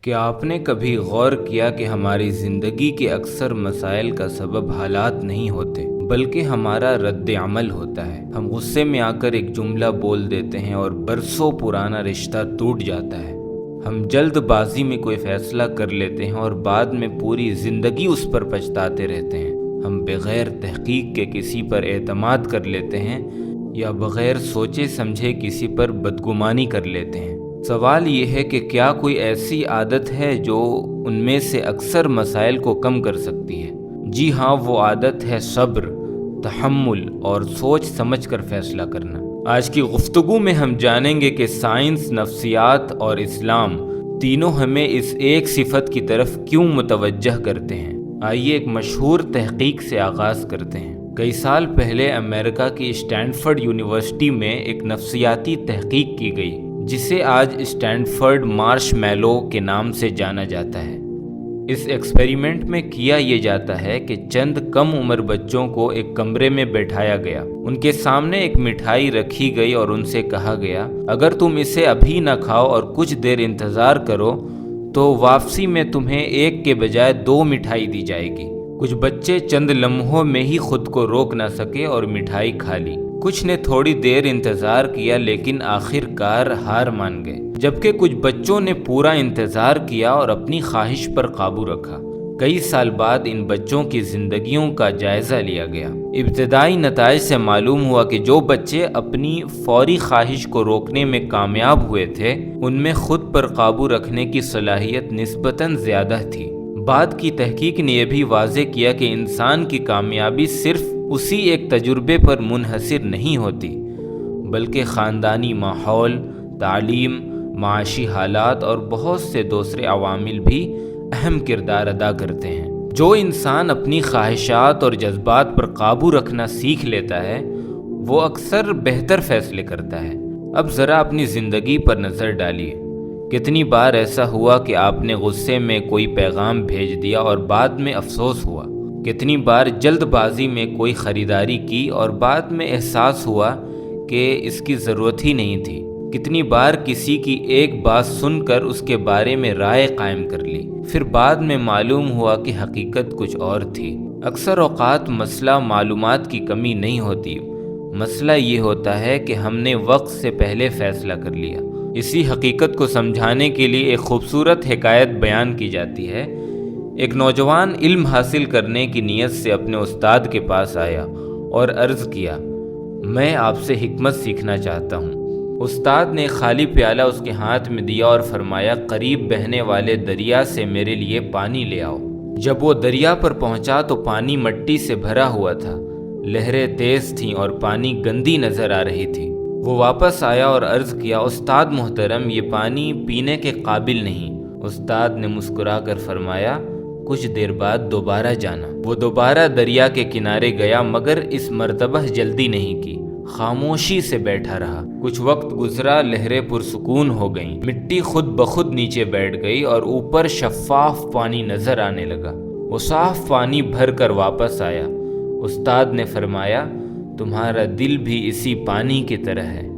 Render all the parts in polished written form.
کیا آپ نے کبھی غور کیا کہ ہماری زندگی کے اکثر مسائل کا سبب حالات نہیں ہوتے بلکہ ہمارا رد عمل ہوتا ہے؟ ہم غصے میں آ کر ایک جملہ بول دیتے ہیں اور برسوں پرانا رشتہ ٹوٹ جاتا ہے۔ ہم جلد بازی میں کوئی فیصلہ کر لیتے ہیں اور بعد میں پوری زندگی اس پر پچھتاتے رہتے ہیں۔ ہم بغیر تحقیق کے کسی پر اعتماد کر لیتے ہیں یا بغیر سوچے سمجھے کسی پر بدگمانی کر لیتے ہیں۔ سوال یہ ہے کہ کیا کوئی ایسی عادت ہے جو ان میں سے اکثر مسائل کو کم کر سکتی ہے؟ جی ہاں، وہ عادت ہے صبر، تحمل اور سوچ سمجھ کر فیصلہ کرنا۔ آج کی گفتگو میں ہم جانیں گے کہ سائنس، نفسیات اور اسلام تینوں ہمیں اس ایک صفت کی طرف کیوں متوجہ کرتے ہیں۔ آئیے ایک مشہور تحقیق سے آغاز کرتے ہیں۔ کئی سال پہلے امریکہ کی اسٹینفورڈ یونیورسٹی میں ایک نفسیاتی تحقیق کی گئی جسے آج اسٹینفورڈ مارش میلو کے نام سے جانا جاتا ہے۔ اس ایکسپیریمنٹ میں کیا یہ جاتا ہے کہ چند کم عمر بچوں کو ایک کمرے میں بیٹھایا گیا، ان کے سامنے ایک مٹھائی رکھی گئی اور ان سے کہا گیا اگر تم اسے ابھی نہ کھاؤ اور کچھ دیر انتظار کرو تو واپسی میں تمہیں ایک کے بجائے 2 مٹھائی دی جائے گی۔ کچھ بچے چند لمحوں میں ہی خود کو روک نہ سکے اور مٹھائی کھا لی۔ کچھ نے تھوڑی دیر انتظار کیا لیکن آخر کار ہار مان گئے، جبکہ کچھ بچوں نے پورا انتظار کیا اور اپنی خواہش پر قابو رکھا۔ کئی سال بعد ان بچوں کی زندگیوں کا جائزہ لیا گیا۔ ابتدائی نتائج سے معلوم ہوا کہ جو بچے اپنی فوری خواہش کو روکنے میں کامیاب ہوئے تھے ان میں خود پر قابو رکھنے کی صلاحیت نسبتاً زیادہ تھی۔ بعد کی تحقیق نے یہ بھی واضح کیا کہ انسان کی کامیابی صرف اسی ایک تجربے پر منحصر نہیں ہوتی بلکہ خاندانی ماحول، تعلیم، معاشی حالات اور بہت سے دوسرے عوامل بھی اہم کردار ادا کرتے ہیں۔ جو انسان اپنی خواہشات اور جذبات پر قابو رکھنا سیکھ لیتا ہے وہ اکثر بہتر فیصلے کرتا ہے۔ اب ذرا اپنی زندگی پر نظر ڈالیے۔ کتنی بار ایسا ہوا کہ آپ نے غصے میں کوئی پیغام بھیج دیا اور بعد میں افسوس ہوا؟ کتنی بار جلد بازی میں کوئی خریداری کی اور بعد میں احساس ہوا کہ اس کی ضرورت ہی نہیں تھی؟ کتنی بار کسی کی ایک بات سن کر اس کے بارے میں رائے قائم کر لی، پھر بعد میں معلوم ہوا کہ حقیقت کچھ اور تھی؟ اکثر اوقات مسئلہ معلومات کی کمی نہیں ہوتی، مسئلہ یہ ہوتا ہے کہ ہم نے وقت سے پہلے فیصلہ کر لیا۔ اسی حقیقت کو سمجھانے کے لیے ایک خوبصورت حکایت بیان کی جاتی ہے۔ ایک نوجوان علم حاصل کرنے کی نیت سے اپنے استاد کے پاس آیا اور عرض کیا، میں آپ سے حکمت سیکھنا چاہتا ہوں۔ استاد نے خالی پیالہ اس کے ہاتھ میں دیا اور فرمایا، قریب بہنے والے دریا سے میرے لیے پانی لے آؤ۔ جب وہ دریا پر پہنچا تو پانی مٹی سے بھرا ہوا تھا، لہریں تیز تھیں اور پانی گندی نظر آ رہی تھی۔ وہ واپس آیا اور عرض کیا، استاد محترم، یہ پانی پینے کے قابل نہیں۔ استاد نے مسکرا کر فرمایا، کچھ دیر بعد دوبارہ جانا۔ وہ دوبارہ دریا کے کنارے گیا مگر اس مرتبہ جلدی نہیں کی، خاموشی سے بیٹھا رہا۔ کچھ وقت گزرا، لہریں پرسکون ہو گئیں، مٹی خود بخود نیچے بیٹھ گئی اور اوپر شفاف پانی نظر آنے لگا۔ وہ صاف پانی بھر کر واپس آیا۔ استاد نے فرمایا، تمہارا دل بھی اسی پانی کی طرح ہے۔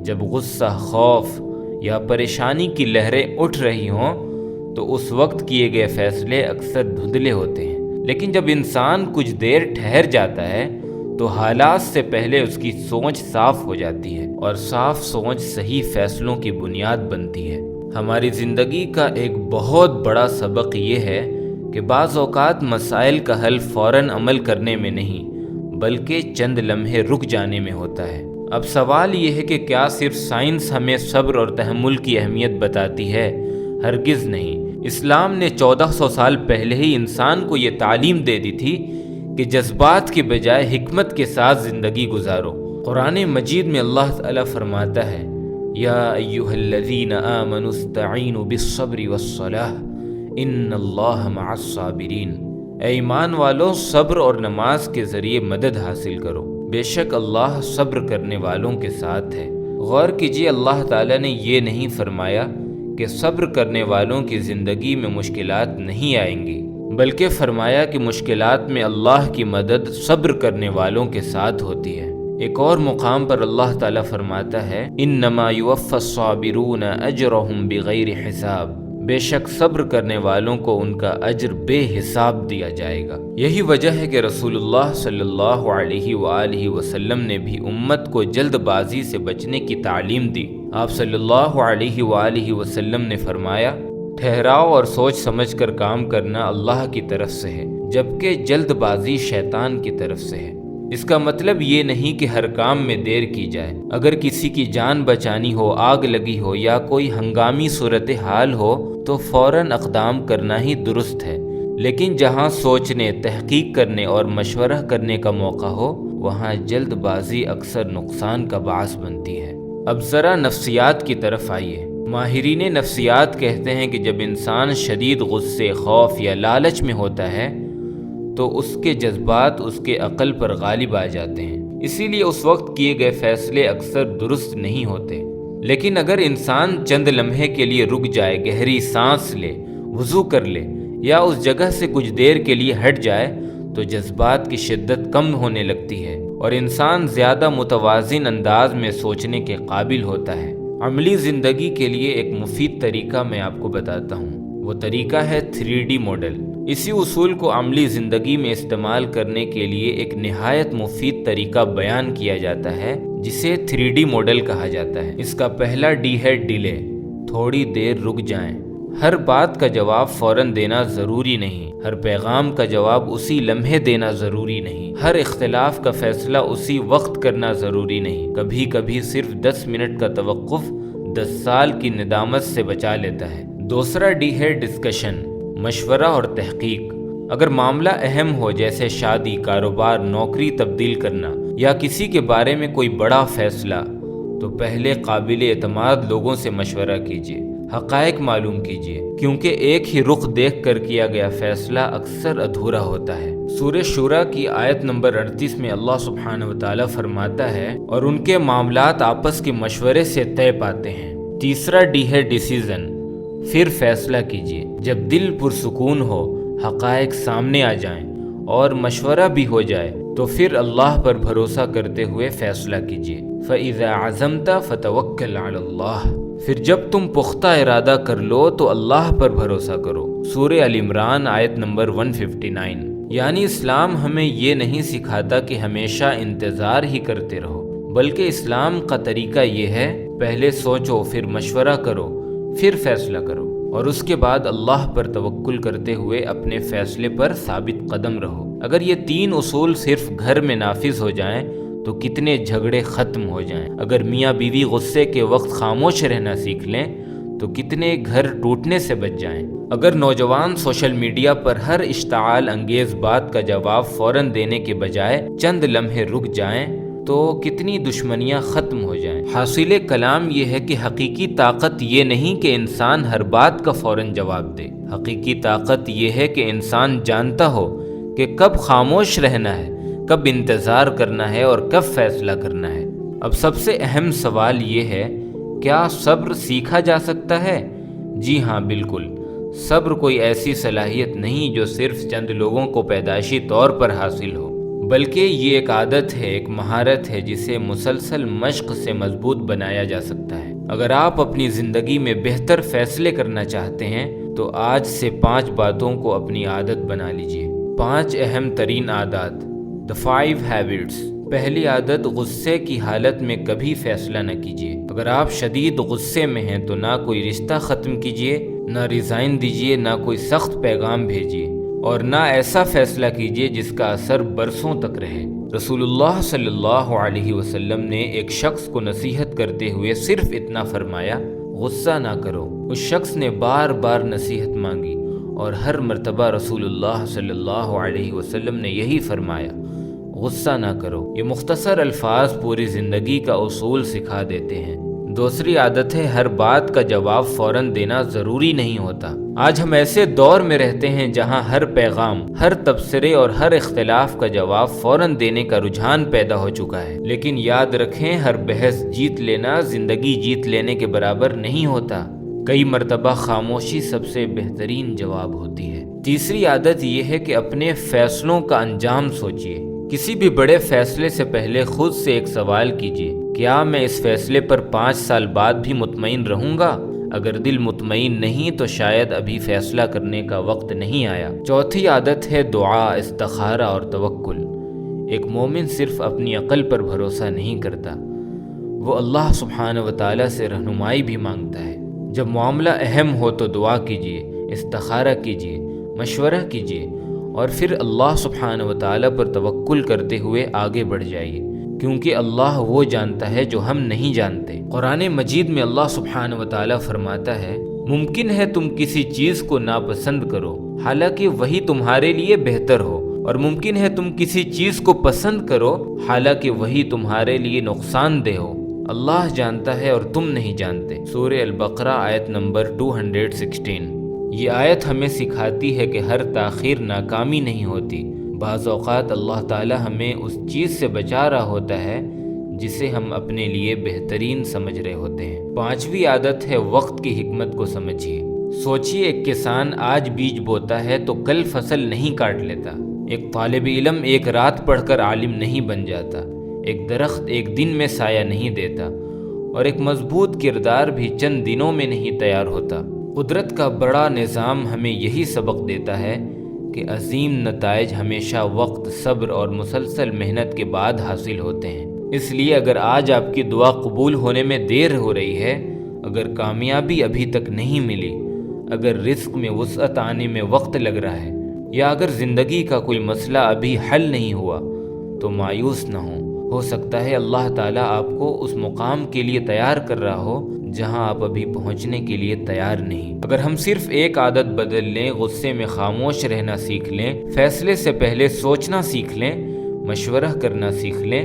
جب غصہ، خوف یا پریشانی کی لہریں اٹھ رہی ہوں تو اس وقت کیے گئے فیصلے اکثر دھندلے ہوتے ہیں، لیکن جب انسان کچھ دیر ٹھہر جاتا ہے تو حالات سے پہلے اس کی سوچ صاف ہو جاتی ہے اور صاف سوچ صحیح فیصلوں کی بنیاد بنتی ہے۔ ہماری زندگی کا ایک بہت بڑا سبق یہ ہے کہ بعض اوقات مسائل کا حل فوراً عمل کرنے میں نہیں بلکہ چند لمحے رک جانے میں ہوتا ہے۔ اب سوال یہ ہے کہ کیا صرف سائنس ہمیں صبر اور تحمل کی اہمیت بتاتی ہے؟ ہرگز نہیں۔ اسلام نے 1400 سال پہلے ہی انسان کو یہ تعلیم دے دی تھی کہ جذبات کے بجائے حکمت کے ساتھ زندگی گزارو۔ قرآن مجید میں اللہ تعالیٰ فرماتا ہے، یا ایھا الذین آمنوا استعینوا بالصبر والصلاۃ ان اللہ مع الصابرین۔ اے ایمان والو، صبر اور نماز کے ذریعے مدد حاصل کرو، بے شک اللہ صبر کرنے والوں کے ساتھ ہے۔ غور کیجیے، اللہ تعالیٰ نے یہ نہیں فرمایا کہ صبر کرنے والوں کی زندگی میں مشکلات نہیں آئیں گی، بلکہ فرمایا کہ مشکلات میں اللہ کی مدد صبر کرنے والوں کے ساتھ ہوتی ہے۔ ایک اور مقام پر اللہ تعالیٰ فرماتا ہے، انما یوفی الصابرون اجرہم بغیر حساب۔ بے شک صبر کرنے والوں کو ان کا اجر بے حساب دیا جائے گا۔ یہی وجہ ہے کہ رسول اللہ صلی اللہ علیہ وآلہ وسلم نے بھی امت کو جلد بازی سے بچنے کی تعلیم دی۔ آپ صلی اللہ علیہ وآلہ وسلم نے فرمایا، ٹھہراؤ اور سوچ سمجھ کر کام کرنا اللہ کی طرف سے ہے، جبکہ جلد بازی شیطان کی طرف سے ہے۔ اس کا مطلب یہ نہیں کہ ہر کام میں دیر کی جائے۔ اگر کسی کی جان بچانی ہو، آگ لگی ہو یا کوئی ہنگامی صورتحال ہو تو فوراً اقدام کرنا ہی درست ہے، لیکن جہاں سوچنے، تحقیق کرنے اور مشورہ کرنے کا موقع ہو وہاں جلد بازی اکثر نقصان کا باعث بنتی ہے۔ اب ذرا نفسیات کی طرف آئیے۔ ماہرین نفسیات کہتے ہیں کہ جب انسان شدید غصے، خوف یا لالچ میں ہوتا ہے تو اس کے جذبات اس کے عقل پر غالب آ جاتے ہیں، اسی لیے اس وقت کیے گئے فیصلے اکثر درست نہیں ہوتے۔ لیکن اگر انسان چند لمحے کے لیے رک جائے، گہری سانس لے، وضو کر لے یا اس جگہ سے کچھ دیر کے لیے ہٹ جائے تو جذبات کی شدت کم ہونے لگتی ہے اور انسان زیادہ متوازن انداز میں سوچنے کے قابل ہوتا ہے۔ عملی زندگی کے لیے ایک مفید طریقہ میں آپ کو بتاتا ہوں، وہ طریقہ ہے 3D ماڈل۔ اسی اصول کو عملی زندگی میں استعمال کرنے کے لیے ایک نہایت مفید طریقہ بیان کیا جاتا ہے جسے 3D ماڈل کہا جاتا ہے۔ اس کا پہلا ڈی ہے ڈیلے، تھوڑی دیر رک جائیں۔ ہر بات کا جواب فوراً دینا ضروری نہیں، ہر پیغام کا جواب اسی لمحے دینا ضروری نہیں، ہر اختلاف کا فیصلہ اسی وقت کرنا ضروری نہیں۔ کبھی کبھی صرف 10 منٹ کا توقف 10 سال کی ندامت سے بچا لیتا ہے۔ دوسرا ڈی ہے ڈسکشن، مشورہ اور تحقیق۔ اگر معاملہ اہم ہو جیسے شادی، کاروبار، نوکری تبدیل کرنا یا کسی کے بارے میں کوئی بڑا فیصلہ، تو پہلے قابل اعتماد لوگوں سے مشورہ کیجیے، حقائق معلوم کیجیے، کیونکہ ایک ہی رخ دیکھ کر کیا گیا فیصلہ اکثر ادھورا ہوتا ہے۔ سورہ شورى کی آیت نمبر 38 میں اللہ سبحانہ وتعالی فرماتا ہے، اور ان کے معاملات آپس کے مشورے سے طے پاتے ہیں۔ تیسرا ڈی ہے ڈیسیژن، پھر فیصلہ کیجیے۔ جب دل پرسکون ہو، حقائق سامنے آ جائیں اور مشورہ بھی ہو جائے تو پھر اللہ پر بھروسہ کرتے ہوئے فیصلہ کیجیے۔ فَإِذَا عَزَمْتَ فَتَوَكَّلْ عَلَى اللَّهِ، پھر جب تم پختہ ارادہ کر لو تو اللہ پر بھروسہ کرو۔ سورہ ال عمران آیت نمبر 159۔ یعنی اسلام ہمیں یہ نہیں سکھاتا کہ ہمیشہ انتظار ہی کرتے رہو، بلکہ اسلام کا طریقہ یہ ہے، پہلے سوچو، پھر مشورہ کرو، پھر فیصلہ کرو، اور اس کے بعد اللہ پر توکل کرتے ہوئے اپنے فیصلے پر ثابت قدم رہو۔ اگر یہ 3 اصول صرف گھر میں نافذ ہو جائیں تو کتنے جھگڑے ختم ہو جائیں۔ اگر میاں بیوی غصے کے وقت خاموش رہنا سیکھ لیں تو کتنے گھر ٹوٹنے سے بچ جائیں۔ اگر نوجوان سوشل میڈیا پر ہر اشتعال انگیز بات کا جواب فوراً دینے کے بجائے چند لمحے رک جائیں تو کتنی دشمنیاں ختم ہو جائیں۔ حاصل کلام یہ ہے کہ حقیقی طاقت یہ نہیں کہ انسان ہر بات کا فوراً جواب دے، حقیقی طاقت یہ ہے کہ انسان جانتا ہو کہ کب خاموش رہنا ہے، کب انتظار کرنا ہے اور کب فیصلہ کرنا ہے۔ اب سب سے اہم سوال یہ ہے، کیا صبر سیکھا جا سکتا ہے؟ جی ہاں، بالکل۔ صبر کوئی ایسی صلاحیت نہیں جو صرف چند لوگوں کو پیدائشی طور پر حاصل ہو، بلکہ یہ ایک عادت ہے، ایک مہارت ہے جسے مسلسل مشق سے مضبوط بنایا جا سکتا ہے۔ اگر آپ اپنی زندگی میں بہتر فیصلے کرنا چاہتے ہیں تو آج سے 5 باتوں کو اپنی عادت بنا لیجئے۔ 5 اہم ترین عادات۔ The 5 habits۔ پہلی عادت، غصے کی حالت میں کبھی فیصلہ نہ کیجیے۔ اگر آپ شدید غصے میں ہیں تو نہ کوئی رشتہ ختم کیجیے، نہ ریزائن دیجیے، نہ کوئی سخت پیغام بھیجیے، اور نہ ایسا فیصلہ کیجیے جس کا اثر برسوں تک رہے۔ رسول اللہ صلی اللہ علیہ وسلم نے ایک شخص کو نصیحت کرتے ہوئے صرف اتنا فرمایا، غصہ نہ کرو۔ اس شخص نے بار بار نصیحت مانگی اور ہر مرتبہ رسول اللہ صلی اللہ علیہ وسلم نے یہی فرمایا، غصہ نہ کرو۔ یہ مختصر الفاظ پوری زندگی کا اصول سکھا دیتے ہیں۔ دوسری عادت ہے، ہر بات کا جواب فوراً دینا ضروری نہیں ہوتا۔ آج ہم ایسے دور میں رہتے ہیں جہاں ہر پیغام، ہر تبصرے اور ہر اختلاف کا جواب فوراً دینے کا رجحان پیدا ہو چکا ہے، لیکن یاد رکھیں، ہر بحث جیت لینا زندگی جیت لینے کے برابر نہیں ہوتا۔ کئی مرتبہ خاموشی سب سے بہترین جواب ہوتی ہے۔ تیسری عادت یہ ہے کہ اپنے فیصلوں کا انجام سوچیے۔ کسی بھی بڑے فیصلے سے پہلے خود سے ایک سوال کیجیے، کیا میں اس فیصلے پر 5 سال بعد بھی مطمئن رہوں گا؟ اگر دل مطمئن نہیں تو شاید ابھی فیصلہ کرنے کا وقت نہیں آیا۔ چوتھی عادت ہے دعا، استخارہ اور توکل۔ ایک مومن صرف اپنی عقل پر بھروسہ نہیں کرتا، وہ اللہ سبحانہ و تعالیٰ سے رہنمائی بھی مانگتا ہے۔ جب معاملہ اہم ہو تو دعا کیجیے، استخارہ کیجیے، مشورہ کیجیے اور پھر اللہ سبحانہ و تعالیٰ پر توکل کرتے ہوئے آگے بڑھ جائیے، کیونکہ اللہ وہ جانتا ہے جو ہم نہیں جانتے۔ قرآن مجید میں اللہ سبحانہ و تعالیٰ فرماتا ہے، ممکن ہے تم کسی چیز کو ناپسند کرو حالانکہ وہی تمہارے لیے بہتر ہو، اور ممکن ہے تم کسی چیز کو پسند کرو حالانکہ وہی تمہارے لیے نقصان دہ ہو۔ اللہ جانتا ہے اور تم نہیں جانتے۔ سورہ البقرہ آیت نمبر 216۔ یہ آیت ہمیں سکھاتی ہے کہ ہر تاخیر ناکامی نہیں ہوتی۔ بعض اوقات اللہ تعالی ہمیں اس چیز سے بچا رہا ہوتا ہے جسے ہم اپنے لیے بہترین سمجھ رہے ہوتے ہیں۔ پانچویں عادت ہے وقت کی حکمت کو سمجھیے۔ سوچئے، ایک کسان آج بیج بوتا ہے تو کل فصل نہیں کاٹ لیتا۔ ایک طالب علم ایک رات پڑھ کر عالم نہیں بن جاتا۔ ایک درخت ایک دن میں سایہ نہیں دیتا، اور ایک مضبوط کردار بھی چند دنوں میں نہیں تیار ہوتا۔ قدرت کا بڑا نظام ہمیں یہی سبق دیتا ہے کہ عظیم نتائج ہمیشہ وقت، صبر اور مسلسل محنت کے بعد حاصل ہوتے ہیں۔ اس لیے اگر آج آپ کی دعا قبول ہونے میں دیر ہو رہی ہے، اگر کامیابی ابھی تک نہیں ملی، اگر رزق میں وسعت آنے میں وقت لگ رہا ہے، یا اگر زندگی کا کوئی مسئلہ ابھی حل نہیں ہوا، تو مایوس نہ ہو سکتا ہے اللہ تعالیٰ آپ کو اس مقام کے لیے تیار کر رہا ہو جہاں آپ ابھی پہنچنے کے لیے تیار نہیں۔ اگر ہم صرف ایک عادت بدل لیں، غصے میں خاموش رہنا سیکھ لیں، فیصلے سے پہلے سوچنا سیکھ لیں، مشورہ کرنا سیکھ لیں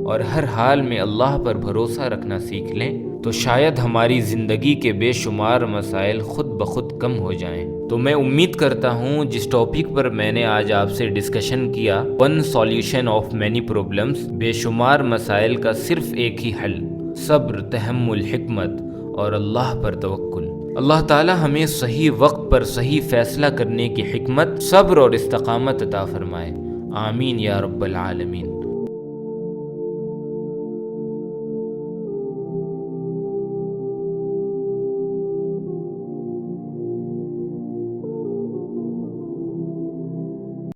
اور ہر حال میں اللہ پر بھروسہ رکھنا سیکھ لیں، تو شاید ہماری زندگی کے بے شمار مسائل خود بخود کم ہو جائیں۔ تو میں امید کرتا ہوں جس ٹاپک پر میں نے آج آپ سے ڈسکشن کیا، one solution of many problems, بے شمار مسائل کا صرف ایک ہی حل، صبر، تحمل، حکمت اور اللہ پر توکل۔ اللہ تعالی ہمیں صحیح وقت پر صحیح فیصلہ کرنے کی حکمت، صبر اور استقامت عطا فرمائے۔ آمین یا رب العالمین۔